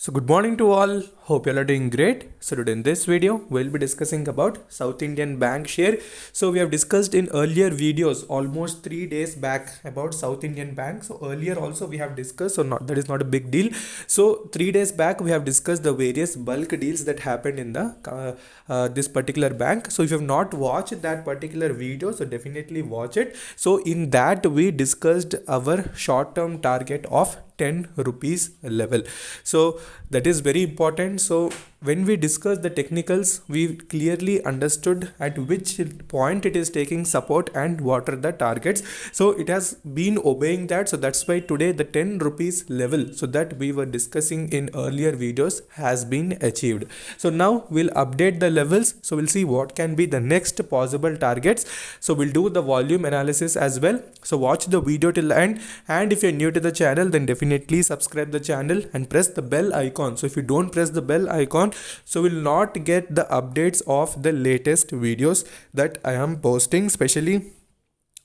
So good morning to all. Hope you all are doing great. So today in this video, we'll be discussing about South Indian Bank share. So we have discussed in earlier videos almost 3 days back about South Indian Bank. So earlier also we have discussed, so not that is not a big deal. So 3 days back we have discussed the various bulk deals that happened in the this particular bank. So if you have not watched that particular video, so definitely watch it. So in that we discussed our short-term target of 10 rupees level. So that is very important. So when we discuss the technicals, we clearly understood at which point it is taking support and what are the targets. So it has been obeying that. So that's why today the 10 rupees level, so that we were discussing in earlier videos, has been achieved. So now we'll update the levels. So we'll see what can be the next possible targets. So we'll do the volume analysis as well. So watch the video till the end. And if you're new to the channel, then definitely subscribe the channel and press the bell icon. So if you don't press the bell icon, so will not get the updates of the latest videos that I am posting, especially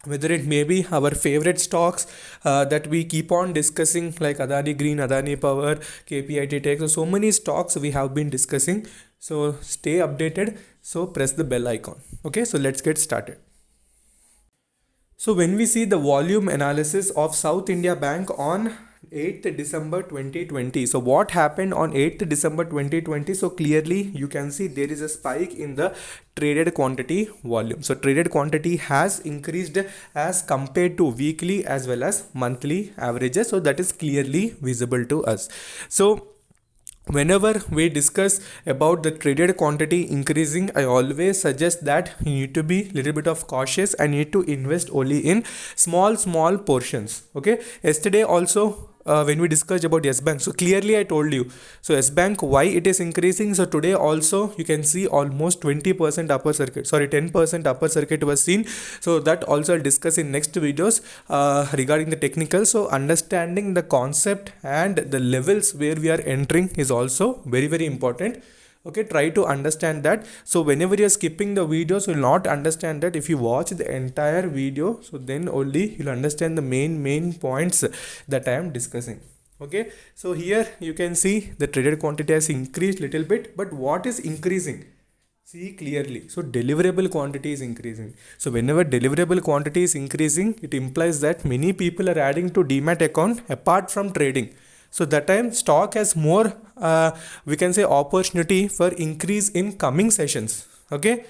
whether it may be our favorite stocks that we keep on discussing, like Adani Green, Adani Power, KPIT Tech. So many stocks we have been discussing. So stay updated. So press the bell icon. Okay, so let's get started. So when we see the volume analysis of South India Bank on 8th December 2020. So what happened on 8th December 2020? So clearly you can see there is a spike in the traded quantity volume. So traded quantity has increased as compared to weekly as well as monthly averages. So that is clearly visible to us. So whenever we discuss about the traded quantity increasing, I always suggest that you need to be a little bit of cautious and need to invest only in small portions. Okay, yesterday also when we discussed about Yes Bank, so clearly I told you, so Yes Bank, why it is increasing. So today also you can see almost 20% upper circuit, 10% upper circuit was seen. So that also I'll discuss in next videos regarding the technical. So understanding the concept and the levels where we are entering is also very important. Okay, try to understand that. So whenever you're skipping the videos, you'll not understand that. If you watch the entire video, so then only you'll understand the main points that I am discussing. Okay, so here you can see the traded quantity has increased little bit, but what is increasing? See clearly. So deliverable quantity is increasing. So whenever deliverable quantity is increasing, it implies that many people are adding to Demat account apart from trading. So that time stock has more we can say opportunity for increase in coming sessions. Okay,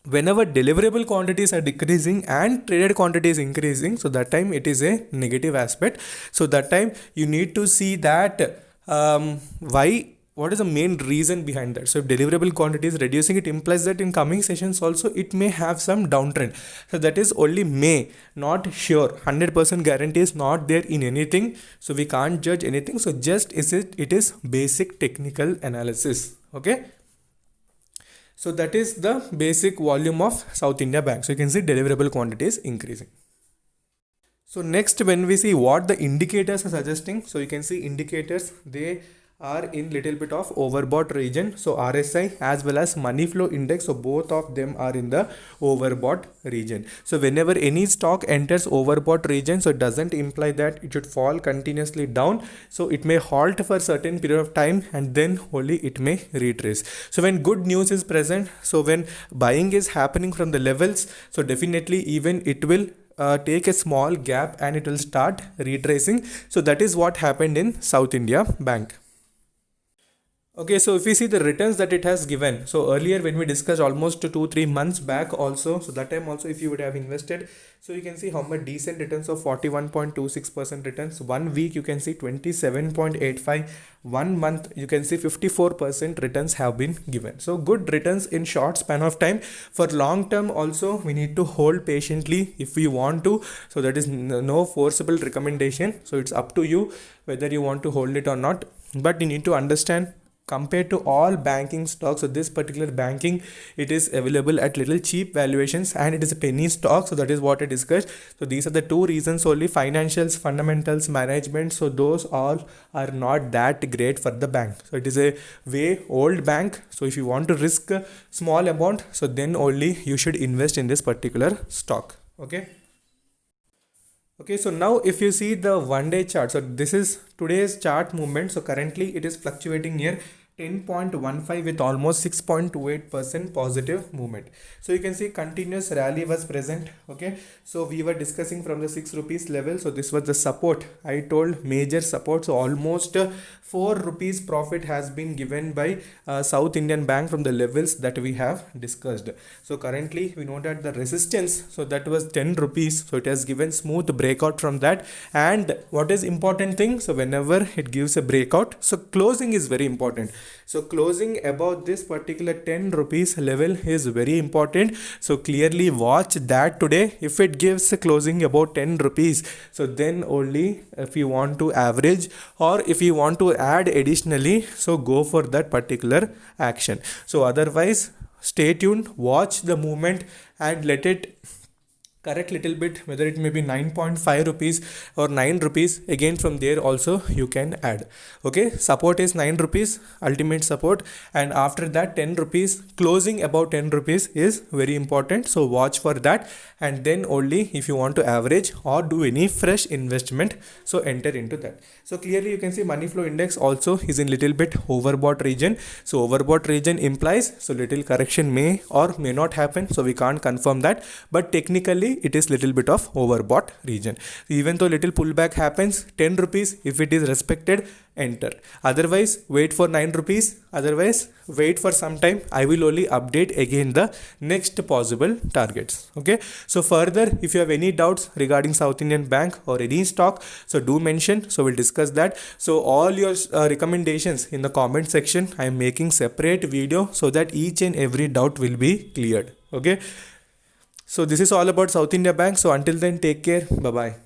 whenever deliverable quantities are decreasing and traded quantity is increasing, so that time it is a negative aspect. So that time you need to see that what is the main reason behind that. So if deliverable quantity is reducing, it implies that in coming sessions also it may have some downtrend. So that is only may, not sure. 100% guarantee is not there in anything. So we can't judge anything. So just it is basic technical analysis. Okay. So that is the basic volume of South India Bank. So you can see deliverable quantity is increasing. So next, when we see what the indicators are suggesting, so you can see indicators, they are in little bit of overbought region. So RSI as well as money flow index, so both of them are in the overbought region. So whenever any stock enters overbought region, so it doesn't imply that it should fall continuously down. So it may halt for a certain period of time and then only it may retrace. So when good news is present, so when buying is happening from the levels, so definitely even it will take a small gap and it will start retracing. So that is what happened in South India Bank. Okay, so if we see the returns that it has given, so earlier when we discussed almost 2-3 months back also, so that time also if you would have invested, so you can see how much decent returns of 41.26% returns. 1 week you can see 27.85, 1 month you can see 54% returns have been given. So good returns in short span of time. For long term also we need to hold patiently if we want to. So that is no forcible recommendation. So it's up to you whether you want to hold it or not. But you need to understand, compared to all banking stocks, so this particular banking, it is available at little cheap valuations and it is a penny stock. So that is what I discussed. So these are the two reasons only: financials, fundamentals, management. So those all are not that great for the bank. So it is a way old bank. So if you want to risk a small amount, so then only you should invest in this particular stock. Okay. Okay, so now if you see the 1 day chart, so this is today's chart movement. So currently it is fluctuating near 10.15 with almost 6.28% positive movement. So you can see continuous rally was present. Okay, so we were discussing from the 6 rupees level. So this was the support. I told major support. So almost 4 rupees profit has been given by South Indian Bank from the levels that we have discussed. So currently we know that the resistance, so that was 10 rupees. So it has given smooth breakout from that. And what is important thing, so whenever it gives a breakout, so closing is very important. So closing above this particular 10 rupees level is very important. So clearly watch that today. If it gives a closing about 10 rupees, so then only if you want to average or if you want to add additionally, so go for that particular action. So otherwise stay tuned, watch the movement and let it correct little bit, whether it may be 9.5 rupees or 9 rupees. Again from there also you can add. Okay, support is 9 rupees, ultimate support, and after that 10 rupees, closing about 10 rupees is very important. So watch for that, and then only if you want to average or do any fresh investment, so enter into that. So clearly you can see money flow index also is in little bit overbought region. So overbought region implies so little correction may or may not happen, so we can't confirm that, but technically it is little bit of overbought region. Even though little pullback happens, 10 rupees if it is respected, enter. Otherwise wait for 9 rupees, otherwise wait for some time. I will only update again the next possible targets. Okay, so further if you have any doubts regarding South Indian Bank or any stock, so do mention, so we'll discuss that. So all your recommendations in the comment section, I am making separate video so that each and every doubt will be cleared. Okay, so this is all about South India Bank. So until then, take care. Bye bye.